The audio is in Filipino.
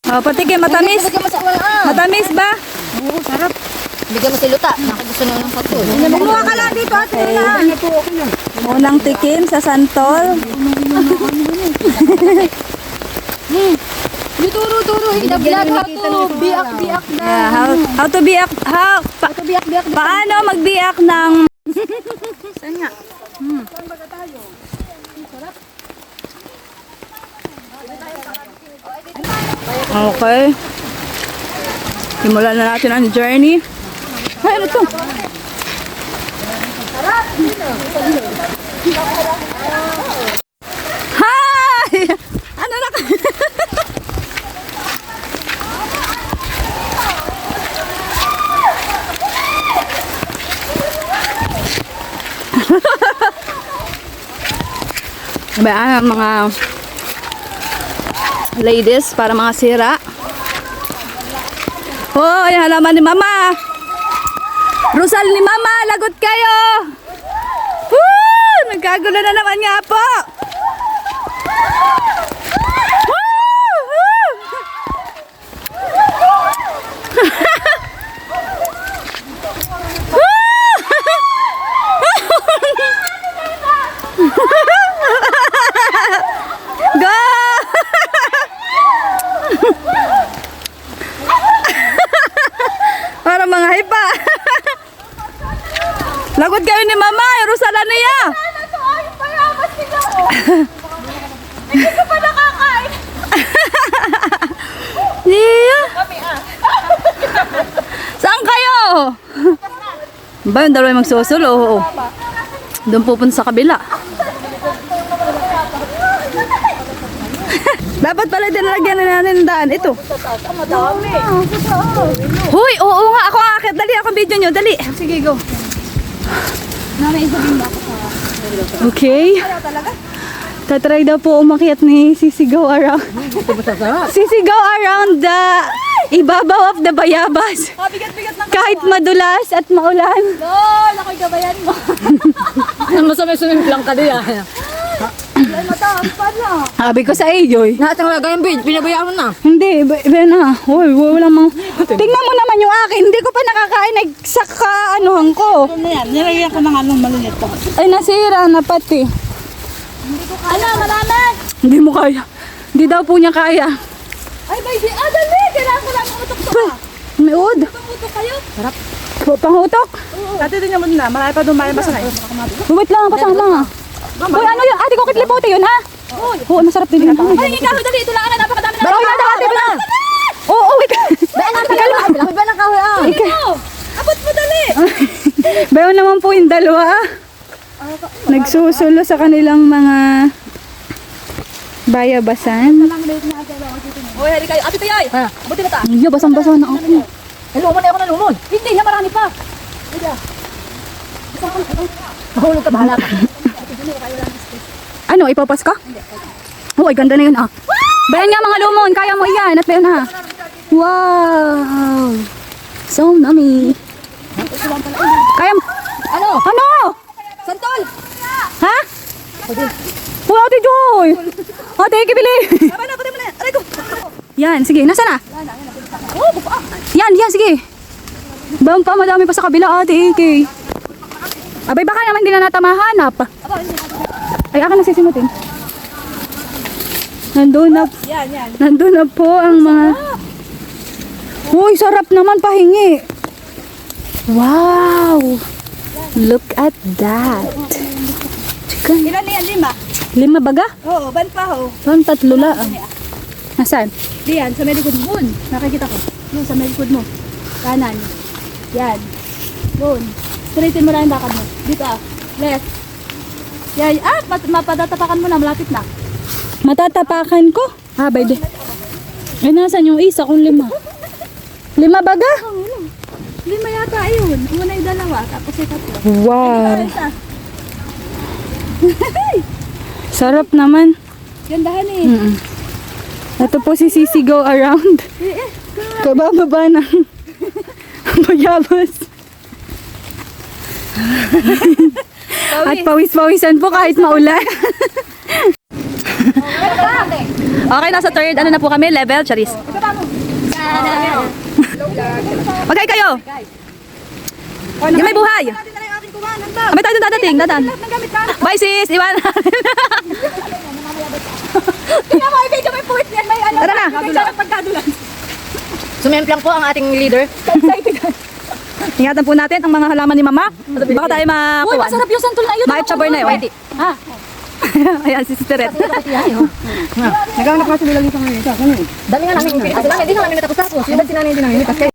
Oh, patikim, matamis. Matamis ba? Oo, sarap. Bigyan mo si Luta. Nakagusto na ng patol. Kumuha ka lang dito at unang tikim sa santol. Turo. Hinablad how to biak-biak na. Yeah, how to biak, paano magbiak ng saan nga? Okay. Simulan na natin ang journey. Ay, ano to? Hi! Ano na ka? Bayaan ang mga ladies para mga sira. Hoy, halaman ni Mama. Rosal ni Mama, lagot kayo. Woo! Nagkagulo na naman nga po. Woo! Go! Para mga hipa. Lagot kayo ni Mama, Rosala niya. Hindi ko pa nakakain. Yeah. Saan kayo? Ba, yung dalawa magsusulo. Oo. Doon pupunta sa kabila. Dapat pala dinalagyan na natin ng daan. Ito. Madami. Huy, oo nga. Ako ang akit. Dali, ako ang video nyo. Dali. Sige, go. Nanaisagin ba ako sa... Okay. Tatry daw po umakyat ni Sisigaw around. Sisigaw around the ibabaw of the bayabas. Bigat-bigat na. Kahit madulas at maulan. Lol, ako'y gabayan mo. Masama-sumim lang ka diya. Ay, mataas pa na. Sabi ko sa iyo. Natang lagay yung pinabayaan mo na. Hindi, iba na. Uy, wala mang... Tingnan mo naman yung akin. Hindi ko pa nakakain. Nagsaka anuhan ko. Ano yan? Nilagyan ko ng anong malinit pa. Ay, nasira na pati. Ano, marami? Hindi mo kaya. Hindi daw po niya kaya. Ay, may di. Ah, dali. Kailangan ko lang utok to ka. May ud. Pangutok kayo? Panghutok. Dati din naman na, marami pa doon maya masakay. Wait lang, pasama. Uy, ano yun? Ate ko kitlipote yun, ha? Oo, masarap din yun. Ay, ikaw, dali. Ito lang na. Napakadami na. Baro na, ate ko na. Oo, wait. Bayan lang tayo. Lapit ba ng kahoy ah? Ikaw. Abot mo dali. Bayo naman po yung dalawa. Nagsusulo sa kanilang mga bayabasan. Uy, hali kayo. Ate Tayoy. Buti na ta. Iyo, basang-basa na ako. Lumon na ako na lumon. Hindi, yan marami pa. Hindi ah. Mahulog ka, bahala ka. Ano, ipapas ka? Oh, ay ganda na yun ah. Bayan nga mga lumon, kaya mo iyan. At bayan ha. Wow. So nummy. Kaya mo. Ano? Ano? Santol. Ha? Oh, Ate Joy. Ate, kibili. Tama na, pati mo na. Aray ko. Yan, sige. Nasa na? Yan, sige. Bang pa, madami pa sa kabila, Ate AK. Abay, baka naman hindi na natamahanap. Ay, akin na sisimutin. Nandun na po ang mga... Uy, sarap naman pahingi. Wow. Look at that. Chicken. Ilan na yan? 5? 5 baga? Oo, ban pa ho. Parang 3 lang. Nasaan? Diyan, sa may likod mo. Nakikita ko. Doon, sa may likod mo. Kanan. Yan. Doon. Straighten mo lang yung bakad mo. Dito ah. Left. Yan. Ah, mapatatapakan mo na. Malapit na. Matatapakan ko? Ah, by the... Ay, nasan yung isa kung 5? 5 baga? 5 yata ayun. Una yung 2, tapos yung 3. Wow. Isa. Sarap naman. Gandahan eh. Ito po si Sisi Go Around. Kabababa ng bayabas. At pawis-pawisan po kahit maulan. Okay, nasa third, ano na po kami? Level, Charis. Mag-hi kayo. Yung may buhay. Kami tayo dun dadating, dadan. Bye sis, iwan natin. Tingnan mo, i-video mo yung puwit niyan. May ano. Tara na. Pagkadulan. Sumemplang po ang ating leader. Ingatan po natin ang mga halaman ni Mama. Baka tayo Uy, makuha. masarap yung santol na yun. Mahit sabor na yun. Ha? Ayan, si Sister Red. Nagkakanap kasi nila dito ngayon. Dami nga namin. Kasi lang, hindi nga namin natapos-tapos. Yung ba't sinanay din namin.